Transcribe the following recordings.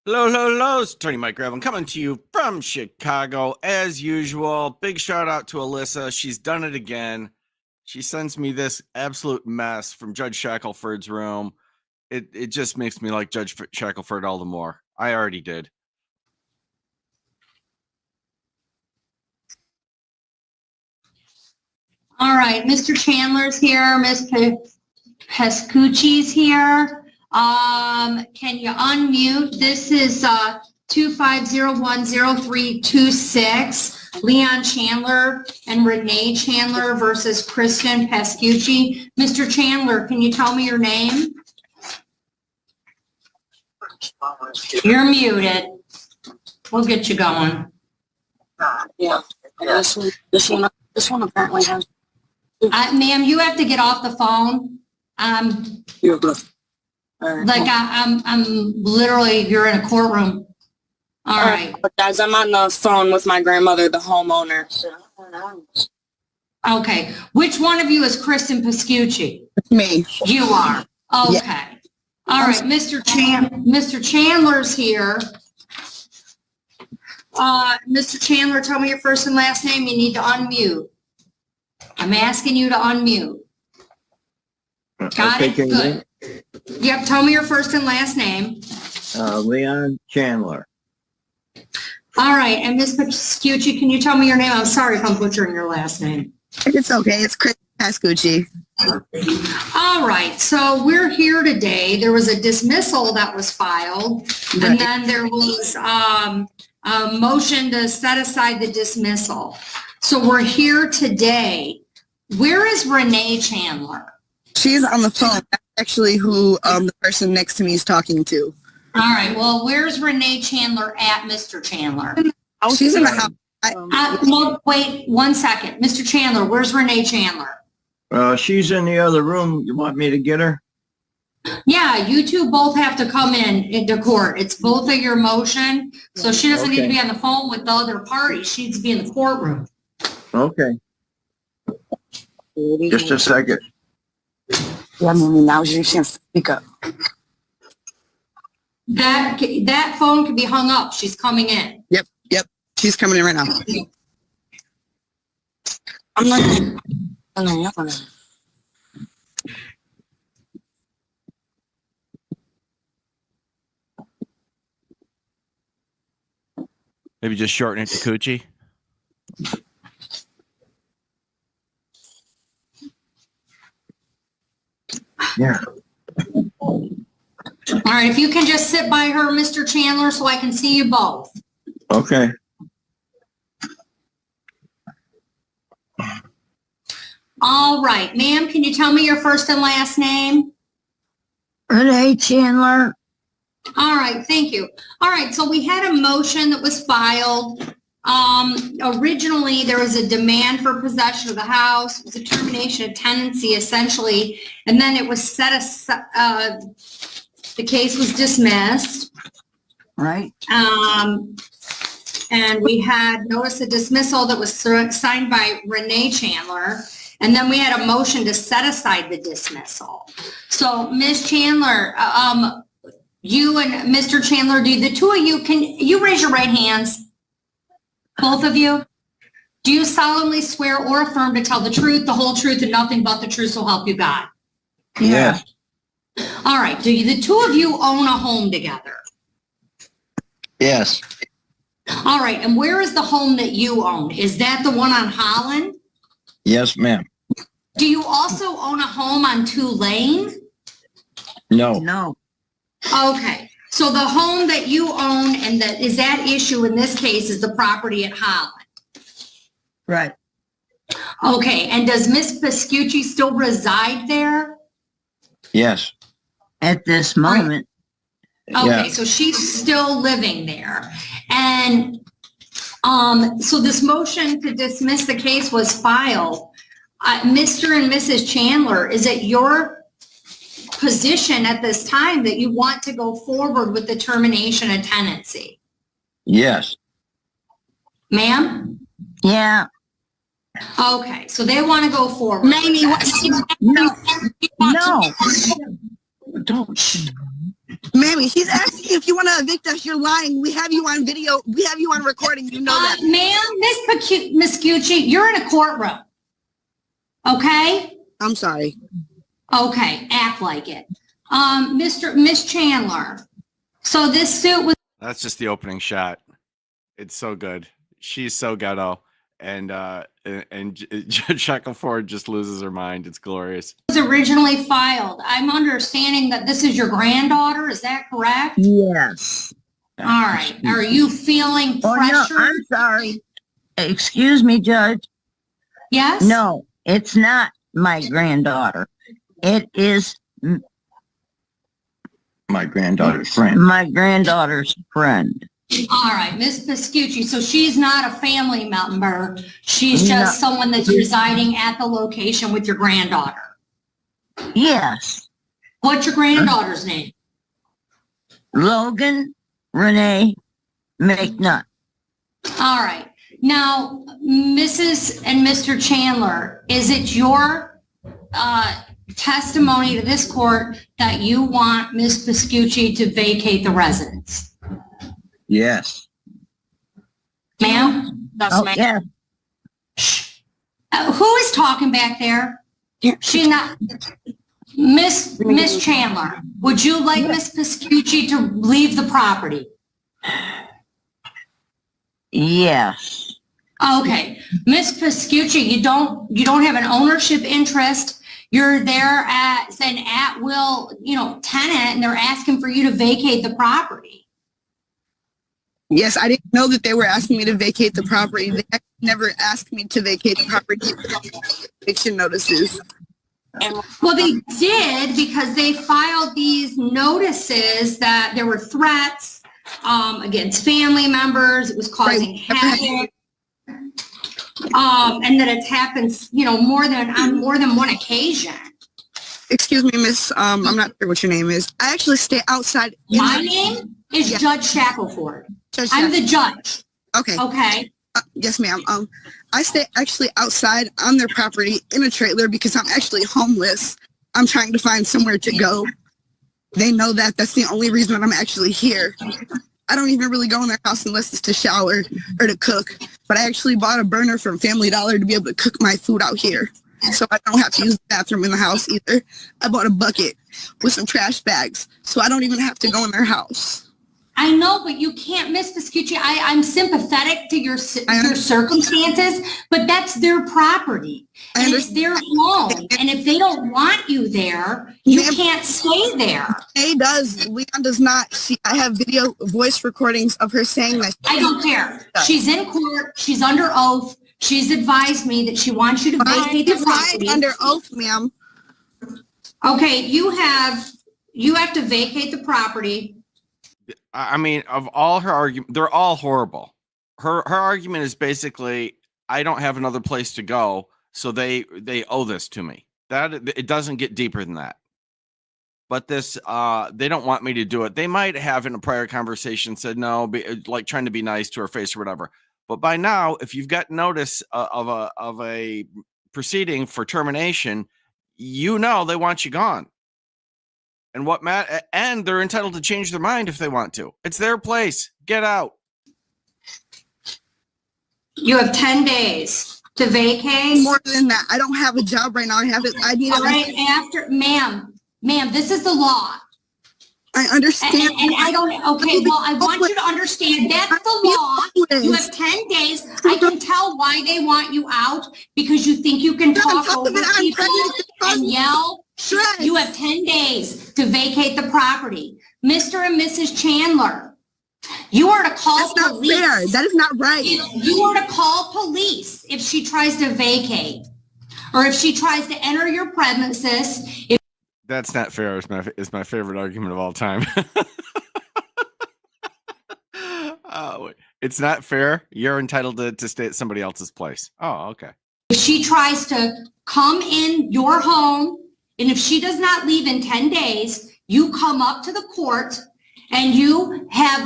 Hello, hello, hello. It's Attorney Mike Gravel coming to you from Chicago. As usual, big shout out to Alyssa. She's done it again. She sends me this absolute mess from Judge Shackelford's room. It just makes me like Judge Shackelford all the more. I already did. All right, Mr. Chandler's here. Ms. Pescucci's here. Can you unmute? This is 25010326. Leon Chandler and Renee Chandler versus Kristen Pescucci. Mr. Chandler, can you tell me your name? You're muted. We'll get you going. Yeah. This one apparently has. Ma'am, you have to get off the phone. You're good. Right. Like I'm literally, you're in a courtroom. All right. But guys, I'm on the phone with my grandmother, the homeowner. Okay. Which one of you is Kristen Pescucci? Me. You are. Okay. Yeah. All right. Mr. Chandler's here. Mr. Chandler, tell me your first and last name. You need to unmute. I'm asking you to unmute. Got it? Good. Yep. Tell me your first and last name. Leon Chandler. All right. And Ms. Pescucci, can you tell me your name? I'm sorry if I'm butchering your last name. It's okay. It's Chris Pescucci. All right. So we're here today. There was a dismissal that was filed, Right. and then there was a motion to set aside the dismissal. So we're here today. Where is Renee Chandler? She's on the phone. That's actually who the person next to me is talking to. All right. Well, where's Renee Chandler at, Mr. Chandler? She's in the house. Well, wait 1 second. Mr. Chandler, where's Renee Chandler? She's in the other room. You want me to get her? Yeah, you two both have to come into court. It's both of your motion. So she doesn't need to be on the phone with the other party. She needs to be in the courtroom. Okay. Just a second. Yeah, Mimi, now's your chance to speak up. That phone can be hung up. She's coming in. Yep. She's coming in right now. I'm not. Maybe just shorten it to Coochie. Yeah. All right, if you can just sit by her, Mr. Chandler, so I can see you both. Okay. All right, ma'am, can you tell me your first and last name? Renee Chandler. All right, thank you. All right, so we had a motion that was filed. Originally, there was a demand for possession of the house. It was a termination of tenancy, essentially, and then it was set aside. The case was dismissed. Right. And we had notice of dismissal that was signed by Renee Chandler. And then we had a motion to set aside the dismissal. So Ms. Chandler, you and Mr. Chandler, do the two of you, can you raise your right hands? Both of you? Do you solemnly swear or affirm to tell the truth, the whole truth, and nothing but the truth, so help you God? Yes. All right. Do the two of you own a home together? Yes. All right. And where is the home that you own? Is that the one on Holland? Yes, ma'am. Do you also own a home on 2 Lane? No. No. Okay. So the home that you own and that is that issue in this case is the property at Holland. Right. Okay. And does Miss Pescucci still reside there? Yes. At this moment. Okay. Yeah. So she's still living there. And so this motion to dismiss the case was filed. Mr. and Mrs. Chandler, is it your position at this time that you want to go forward with the termination of tenancy? Yes. Ma'am? Yeah. Okay, so they want to go forward. Mamie, no. No. Don't. Mammy, she's asking if you want to evict us. You're lying. We have you on video. We have you on recording. You know that. Ma'am, Miss Puchi, you're in a courtroom. Okay? I'm sorry. Okay, act like it. Miss Chandler. So this suit was That's just the opening shot. It's so good. She's so ghetto. And Judge Shackelford just loses her mind. It's glorious. originally filed. I'm understanding that this is your granddaughter. Is that correct? Yes. All right. Are you feeling Oh, no, pressure? I'm sorry. Excuse me, Judge. Yes? No, it's not my granddaughter. It is My granddaughter's friend. my granddaughter's friend. All right, Miss Piscucci. So she's not a family member. She's just someone that's residing at the location with your granddaughter. Yes. What's your granddaughter's name? Logan Renee McNutt. All right. Now, Mrs. and Mr. Chandler, is it your testimony to this court that you want Miss Piscucci to vacate the residence? Yes. Ma'am? Oh, yeah. Who is talking back there? She's not. Miss Chandler, would you like Miss Piscucci to leave the property? Yes. Okay, Miss Piscucci, you don't have an ownership interest. You're there as an at-will, tenant, and they're asking for you to vacate the property. Yes, I didn't know that they were asking me to vacate the property. They actually never asked me to vacate the property. Eviction notices. Well, they did because they filed these notices that there were threats against family members. It was causing havoc. And that it's happened, on more than one occasion. Excuse me, Miss. I'm not sure what your name is. I actually stay outside. My name is Judge Shackelford. I'm the judge. Okay. Okay. Yes, ma'am. I stay actually outside on their property in a trailer because I'm actually homeless. I'm trying to find somewhere to go. They know that. That's the only reason that I'm actually here. I don't even really go in their house unless it's to shower or to cook. But I actually bought a burner from Family Dollar to be able to cook my food out here. So I don't have to use the bathroom in the house either. I bought a bucket with some trash bags. So I don't even have to go in their house. I know, but you can't, Miss Piscucci. I'm sympathetic to your circumstances, but that's their property. And it's their home. And if they don't want you there, you can't stay there. Leon does. Leon does not. I have video voice recordings of her saying that. I don't care. She's in court. She's under oath. She's advised me that she wants you to vacate the property. Under oath, ma'am. Okay, you have to vacate the property. I mean, of all her arguments, they're all horrible. Her argument is basically, I don't have another place to go, so they owe this to me. That it doesn't get deeper than that. But this, they don't want me to do it. They might have in a prior conversation said no, like trying to be nice to her face or whatever. But by now, if you've got notice of a proceeding for termination, they want you gone. And and they're entitled to change their mind if they want to. It's their place. Get out. You have 10 days to vacate. More than that. I don't have a job right now. I need ma'am, this is the law. I understand. And I don't, I want you to understand that's the law. You have 10 days. I can tell why they want you out because you think you can talk over people and yell. You have 10 days to vacate the property. Mr. and Mrs. Chandler, you are to call police. That's not fair. That is not right. You are to call police if she tries to vacate or if she tries to enter your premises. That's not fair. Is my favorite argument of all time. It's not fair. You're entitled to stay at somebody else's place. Oh, okay. If she tries to come in your home, and if she does not leave in 10 days, you come up to the court and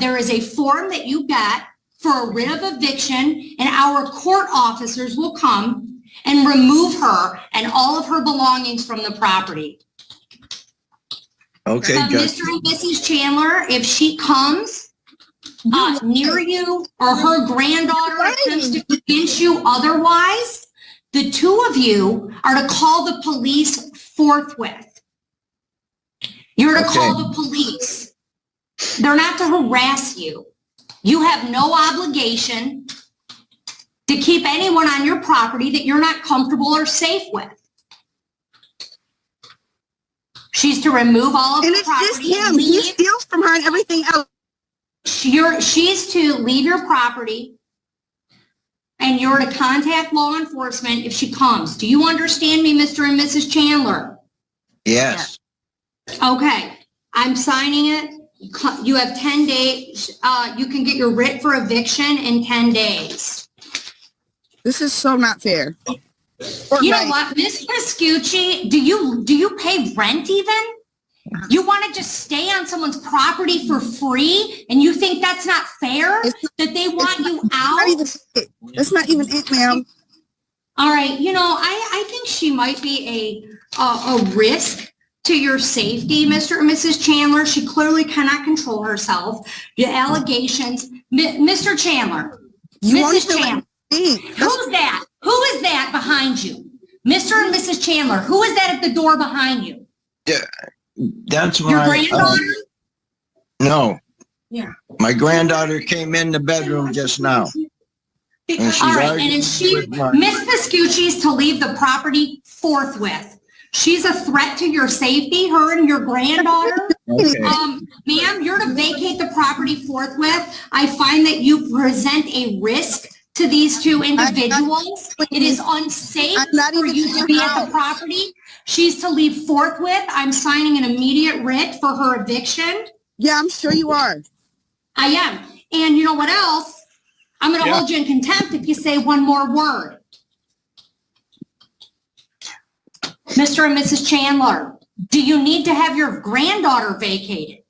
there is a form that you get for a writ of eviction, and our court officers will come and remove her and all of her belongings from the property. Okay, Judge. Mr. and Mrs. Chandler, if she comes near you or her granddaughter attempts to convince you otherwise, the two of you are to call the police forthwith. You're to call the police. They're not to harass you. You have no obligation to keep anyone on your property that you're not comfortable or safe with. She's to remove all of And the it's just property. him. He steals from her and everything else. She's to leave your property, and you're to contact law enforcement if she comes. Do you understand me, Mr. and Mrs. Chandler? Yes. Okay, I'm signing it. You have 10 days. You can get your writ for eviction in 10 days. This is so not fair. You know what, Miss Piscucci, do you pay rent even? You want to just stay on someone's property for free, and you think that's not fair? That they want you out? That's not even it, ma'am. All right, you know, I think she might be a risk to your safety, Mr. and Mrs. Chandler. She clearly cannot control herself. The allegations, Mr. Chandler, Mrs. Chandler, who's that? Who is that behind you? Mr. and Mrs. Chandler, who is that at the door behind you? Yeah, that's Your my granddaughter? no. Yeah. My granddaughter came in the bedroom just now. And she's All right, and arguing if she, with my- Miss Piscucci is to leave the property forthwith. She's a threat to your safety, her and your granddaughter. Okay. Ma'am, you're to vacate the property forthwith. I find that you present a risk to these two individuals. It is unsafe for you to be at the property. She's to leave forthwith. I'm signing an immediate writ for her eviction. Yeah, I'm sure you are. I am. And you know what else? I'm going to hold you in contempt if you say one more word. Mr. and Mrs. Chandler, do you need to have your granddaughter vacated?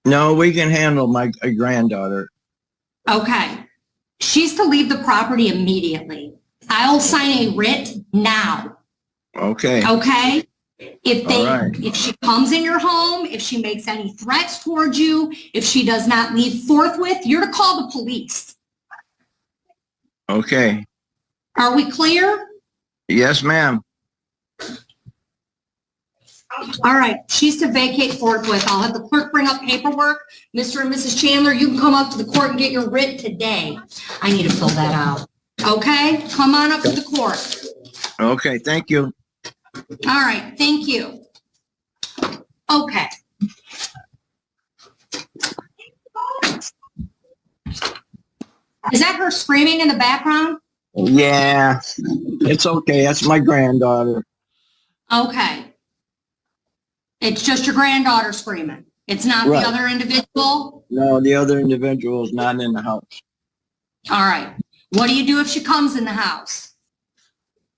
No, we can handle my granddaughter. Okay. She's to leave the property immediately. I'll sign a writ now. Okay. Okay? All right. If she comes in your home, if she makes any threats towards you, if she does not leave forthwith, you're to call the police. Okay. Are we clear? Yes, ma'am. All right, she's to vacate forthwith. I'll have the clerk bring up paperwork. Mr. and Mrs. Chandler, you can come up to the court and get your writ today. I need to fill that out. Okay, come on up to the court. Okay, thank you. All right, thank you. Okay. Is that her screaming in the background? Yeah, it's okay. That's my granddaughter. Okay. It's just your granddaughter screaming. It's not Right. the other individual? No, the other individual is not in the house. All right. What do you do if she comes in the house?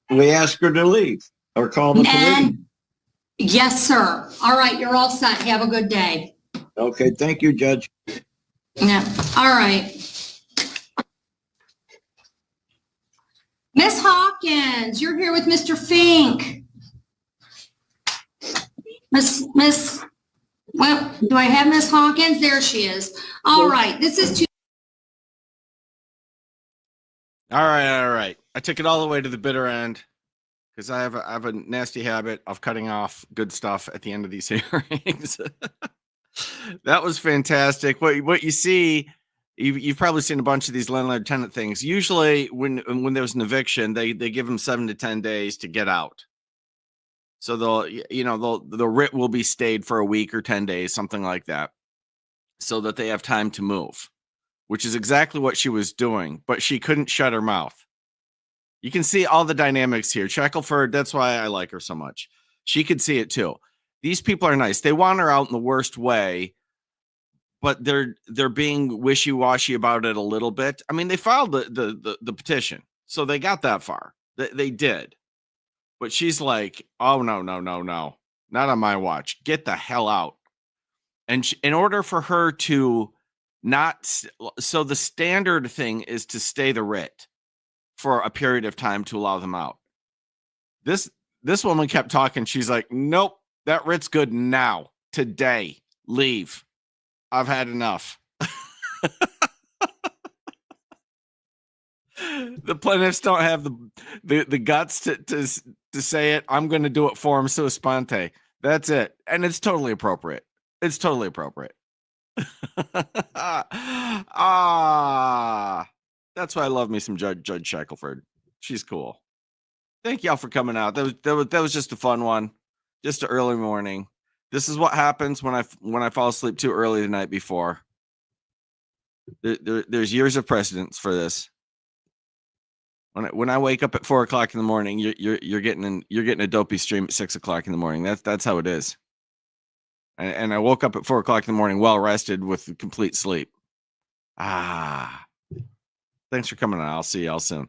We ask her to leave or call the police. And yes, sir. All right, you're all set. Have a good day. Okay, thank you, Judge. Yeah. All right. Miss Hawkins, you're here with Mr. Fink. Well, do I have Miss Hawkins? There she is. All right, this is to. All right. I took it all the way to the bitter end because I have a nasty habit of cutting off good stuff at the end of these hearings. That was fantastic. What you see, you've probably seen a bunch of these landlord tenant things. Usually, when there's an eviction, they give them 7 to 10 days to get out. So the writ will be stayed for a week or 10 days, something like that, so that they have time to move, which is exactly what she was doing, but she couldn't shut her mouth. You can see all the dynamics here. Shackelford, that's why I like her so much. She could see it too. These people are nice. They want her out in the worst way, but they're being wishy-washy about it a little bit. I mean, they filed the petition, so they got that far. They did. But she's like, oh, no, not on my watch. Get the hell out. And in order for her to not, so the standard thing is to stay the writ for a period of time to allow them out. This woman kept talking. She's like, nope, that writ's good now. today. Leave. I've had enough. The plaintiffs don't have the guts to say it. I'm going to do it for them sua sponte. That's it. And it's totally appropriate. It's totally appropriate. That's why I love me some Judge Shackelford. She's cool. Thank y'all for coming out. That was just a fun one. Just an early morning. This is what happens when I fall asleep too early the night before. There's years of precedence for this. When I wake up at 4 o'clock in the morning, you're getting a dopey stream at 6 o'clock in the morning. That's how it is. And I woke up at 4 o'clock in the morning, well rested with complete sleep. Thanks for coming on. I'll see y'all soon.